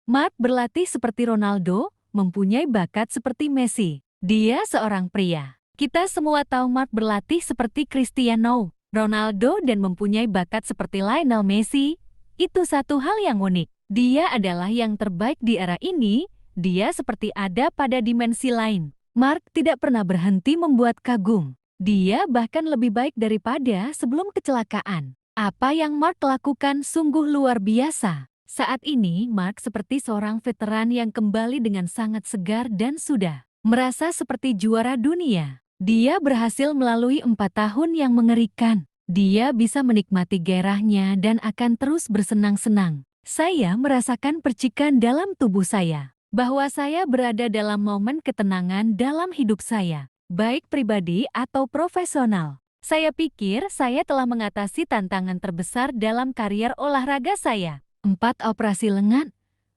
Mark berlatih seperti Ronaldo, mempunyai bakat seperti Messi. Dia seorang pria. Kita semua tahu Mark berlatih seperti Cristiano Ronaldo dan mempunyai bakat seperti Lionel Messi. Itu satu hal yang unik. Dia adalah yang terbaik di era ini. Dia seperti ada pada dimensi lain. Mark tidak pernah berhenti membuat kagum. Dia bahkan lebih baik daripada sebelum kecelakaan. Apa yang Mark lakukan sungguh luar biasa. Saat ini, Mark seperti seorang veteran yang kembali dengan sangat segar dan sudah merasa seperti juara dunia. Dia berhasil melalui 4 tahun yang mengerikan. Dia bisa menikmati gairahnya dan akan terus bersenang-senang. Saya merasakan percikan dalam tubuh saya, bahwa saya berada dalam momen ketenangan dalam hidup saya, baik pribadi atau profesional. Saya pikir saya telah mengatasi tantangan terbesar dalam karier olahraga saya. 4 operasi lengan,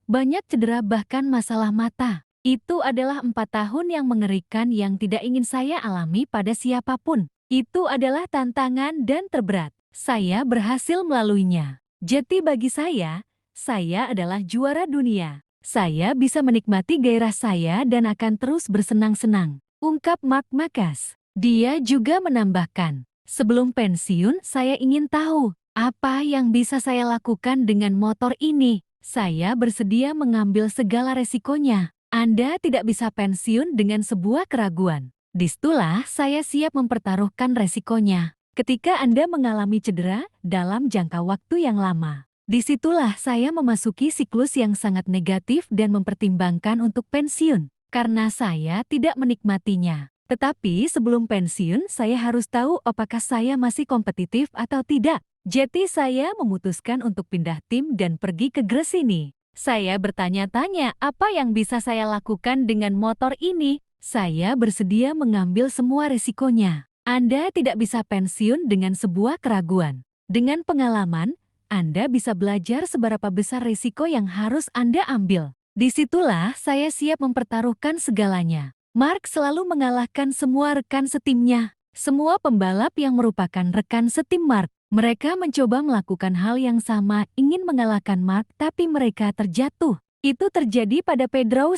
banyak cedera bahkan masalah mata. Itu adalah 4 tahun yang mengerikan yang tidak ingin saya alami pada siapapun. Itu adalah tantangan dan terberat. Saya berhasil melaluinya. Jadi bagi saya adalah juara dunia. Saya bisa menikmati gairah saya dan akan terus bersenang-senang, ungkap Mark Marquez. Dia juga menambahkan, sebelum pensiun saya ingin tahu, apa yang bisa saya lakukan dengan motor ini? Saya bersedia mengambil segala resikonya. Anda tidak bisa pensiun dengan sebuah keraguan. Disitulah saya siap mempertaruhkan resikonya. Ketika Anda mengalami cedera dalam jangka waktu yang lama, disitulah saya memasuki siklus yang sangat negatif dan mempertimbangkan untuk pensiun, karena saya tidak menikmatinya. Tetapi sebelum pensiun, saya harus tahu apakah saya masih kompetitif atau tidak. Jadi saya memutuskan untuk pindah tim dan pergi ke Gresini. Saya bertanya-tanya apa yang bisa saya lakukan dengan motor ini. Saya bersedia mengambil semua resikonya. Anda tidak bisa pensiun dengan sebuah keraguan. Dengan pengalaman, Anda bisa belajar seberapa besar risiko yang harus Anda ambil. Disitulah saya siap mempertaruhkan segalanya. Mark selalu mengalahkan semua rekan setimnya. Semua pembalap yang merupakan rekan setim Mark. Mereka mencoba melakukan hal yang sama, ingin mengalahkan Mark, tapi mereka terjatuh. Itu terjadi pada Pedro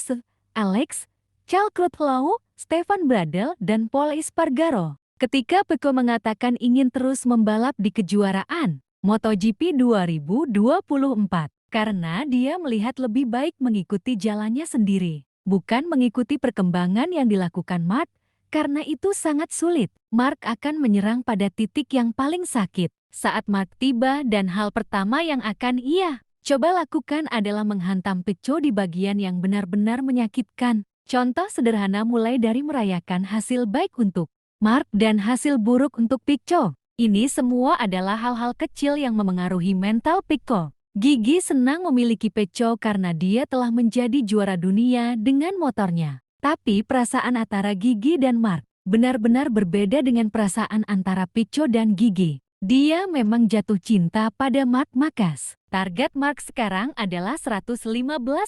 Alex, Charles Crutchlow, Stefan Bradl, dan Paul Espargaro. Ketika Pecco mengatakan ingin terus membalap di kejuaraan MotoGP 2024, karena dia melihat lebih baik mengikuti jalannya sendiri, bukan mengikuti perkembangan yang dilakukan Mark. Karena itu sangat sulit, Mark akan menyerang pada titik yang paling sakit. Saat Mark tiba dan hal pertama yang akan ia coba lakukan adalah menghantam Pecco di bagian yang benar-benar menyakitkan. Contoh sederhana mulai dari merayakan hasil baik untuk Mark dan hasil buruk untuk Pecco. Ini semua adalah hal-hal kecil yang memengaruhi mental Pecco. Gigi senang memiliki Pecco karena dia telah menjadi juara dunia dengan motornya. Tapi perasaan antara Gigi dan Mark benar-benar berbeda dengan perasaan antara Pecco dan Gigi. Dia memang jatuh cinta pada Marc Marquez. Target Mark sekarang adalah 115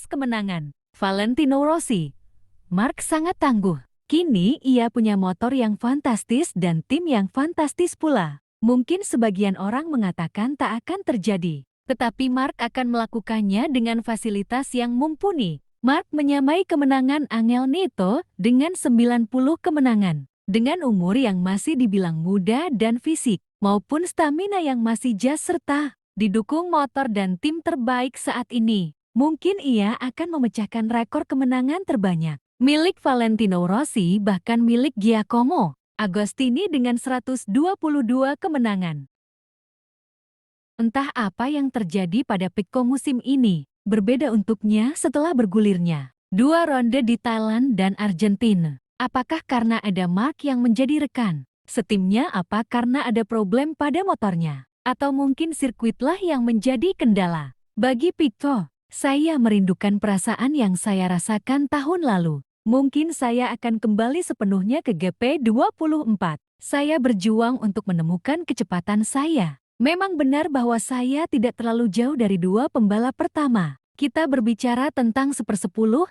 kemenangan. Valentino Rossi. Mark sangat tangguh. Kini ia punya motor yang fantastis dan tim yang fantastis pula. Mungkin sebagian orang mengatakan tak akan terjadi. Tetapi Mark akan melakukannya dengan fasilitas yang mumpuni. Mark menyamai kemenangan Angel Nieto dengan 90 kemenangan. Dengan umur yang masih dibilang muda dan fisik, maupun stamina yang masih jas serta didukung motor dan tim terbaik saat ini, mungkin ia akan memecahkan rekor kemenangan terbanyak milik Valentino Rossi, bahkan milik Giacomo Agostini dengan 122 kemenangan. Entah apa yang terjadi pada Pecco musim ini, berbeda untuknya setelah bergulirnya 2 ronde di Thailand dan Argentina. Apakah karena ada Mark yang menjadi rekan setimnya, apa karena ada problem pada motornya, atau mungkin sirkuitlah yang menjadi kendala? Bagi Pecco, saya merindukan perasaan yang saya rasakan tahun lalu. Mungkin saya akan kembali sepenuhnya ke GP24. Saya berjuang untuk menemukan kecepatan saya. Memang benar bahwa saya tidak terlalu jauh dari 2 pembalap pertama. Kita berbicara tentang 1/10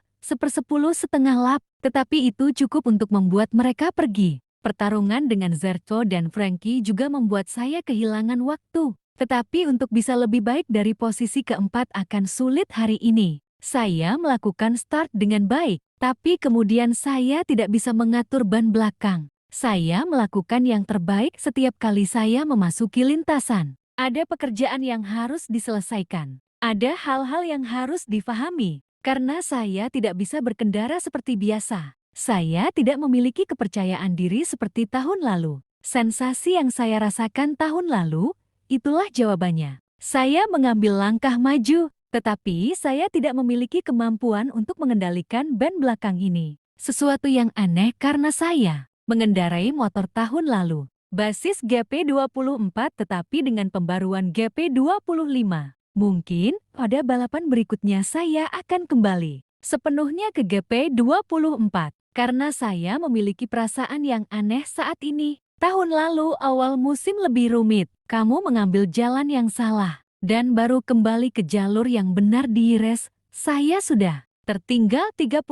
setengah lap, tetapi itu cukup untuk membuat mereka pergi. Pertarungan dengan Zarco dan Frankie juga membuat saya kehilangan waktu. Tetapi untuk bisa lebih baik dari posisi keempat akan sulit hari ini. Saya melakukan start dengan baik, tapi kemudian saya tidak bisa mengatur ban belakang. Saya melakukan yang terbaik setiap kali saya memasuki lintasan. Ada pekerjaan yang harus diselesaikan. Ada hal-hal yang harus difahami. Karena saya tidak bisa berkendara seperti biasa. Saya tidak memiliki kepercayaan diri seperti tahun lalu. Sensasi yang saya rasakan tahun lalu, itulah jawabannya. Saya mengambil langkah maju, tetapi saya tidak memiliki kemampuan untuk mengendalikan ban belakang ini. Sesuatu yang aneh karena saya mengendarai motor tahun lalu. Basis GP24 tetapi dengan pembaruan GP25. Mungkin pada balapan berikutnya saya akan kembali sepenuhnya ke GP24 karena saya memiliki perasaan yang aneh saat ini. Tahun lalu awal musim lebih rumit, kamu mengambil jalan yang salah dan baru kembali ke jalur yang benar di race. Saya sudah tertinggal 31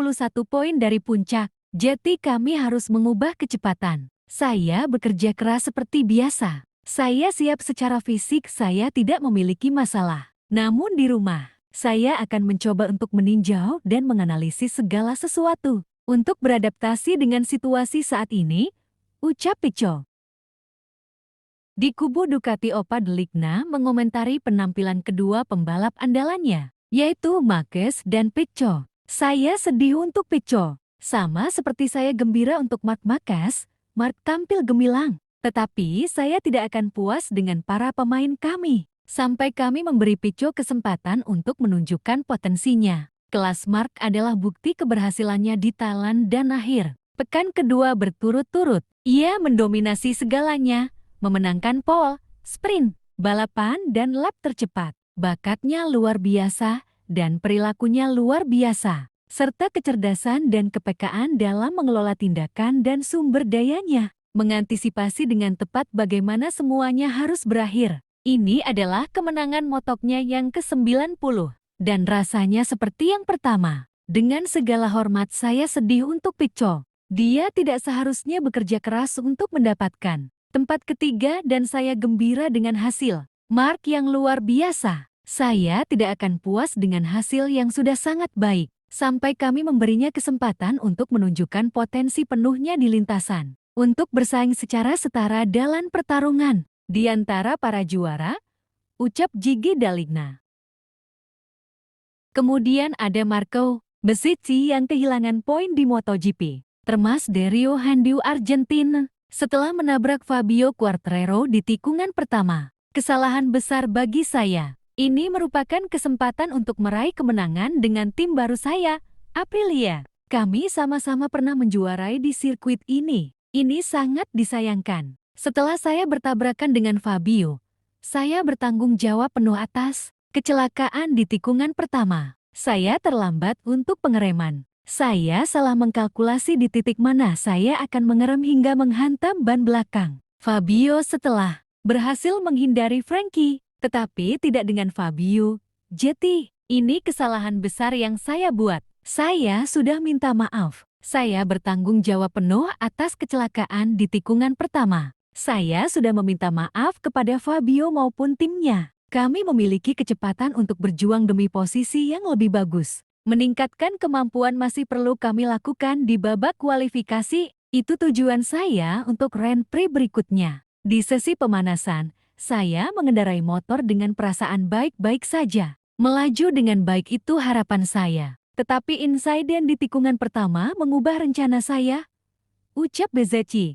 poin dari puncak, jadi kami harus mengubah kecepatan. Saya bekerja keras seperti biasa. Saya siap secara fisik, saya tidak memiliki masalah. Namun di rumah, saya akan mencoba untuk meninjau dan menganalisis segala sesuatu untuk beradaptasi dengan situasi saat ini, ucap Pico. Di kubu Ducati Opa Deligna mengomentari penampilan kedua pembalap andalannya, yaitu Marquez dan Pico. Saya sedih untuk Pico. Sama seperti saya gembira untuk Marc Marquez, Marc tampil gemilang. Tetapi saya tidak akan puas dengan para pemain kami sampai kami memberi Pico kesempatan untuk menunjukkan potensinya. Kelas Marc adalah bukti keberhasilannya di Thailand dan akhir pekan kedua berturut-turut. Ia mendominasi segalanya, memenangkan pole, sprint, balapan, dan lap tercepat. Bakatnya luar biasa dan perilakunya luar biasa, serta kecerdasan dan kepekaan dalam mengelola tindakan dan sumber dayanya. Mengantisipasi dengan tepat bagaimana semuanya harus berakhir. Ini adalah kemenangan motoknya yang ke-90, dan rasanya seperti yang pertama. Dengan segala hormat saya sedih untuk Pico. Dia tidak seharusnya bekerja keras untuk mendapatkan tempat ketiga dan saya gembira dengan hasil. Marc yang luar biasa. Saya tidak akan puas dengan hasil yang sudah sangat baik, sampai kami memberinya kesempatan untuk menunjukkan potensi penuhnya di lintasan, untuk bersaing secara setara dalam pertarungan di antara para juara, ucap Gigi Daligna. Kemudian ada Marco Bezzecchi yang kehilangan poin di MotoGP. Termas de Rio Handicap Argentina, setelah menabrak Fabio Quartararo di tikungan pertama. Kesalahan besar bagi saya. Ini merupakan kesempatan untuk meraih kemenangan dengan tim baru saya, Aprilia. Kami sama-sama pernah menjuarai di sirkuit ini. Ini sangat disayangkan. Setelah saya bertabrakan dengan Fabio, saya bertanggung jawab penuh atas kecelakaan di tikungan pertama. Saya terlambat untuk pengereman. Saya salah mengkalkulasi di titik mana saya akan mengerem hingga menghantam ban belakang Fabio setelah berhasil menghindari Frankie, tetapi tidak dengan Fabio. Jadi, ini kesalahan besar yang saya buat. Saya sudah minta maaf. Saya bertanggung jawab penuh atas kecelakaan di tikungan pertama. Saya sudah meminta maaf kepada Fabio maupun timnya. Kami memiliki kecepatan untuk berjuang demi posisi yang lebih bagus. Meningkatkan kemampuan masih perlu kami lakukan di babak kualifikasi. Itu tujuan saya untuk Grand Prix berikutnya. Di sesi pemanasan, saya mengendarai motor dengan perasaan baik-baik saja. Melaju dengan baik itu harapan saya. Tetapi insiden di tikungan pertama mengubah rencana saya, ucap Bezzecchi.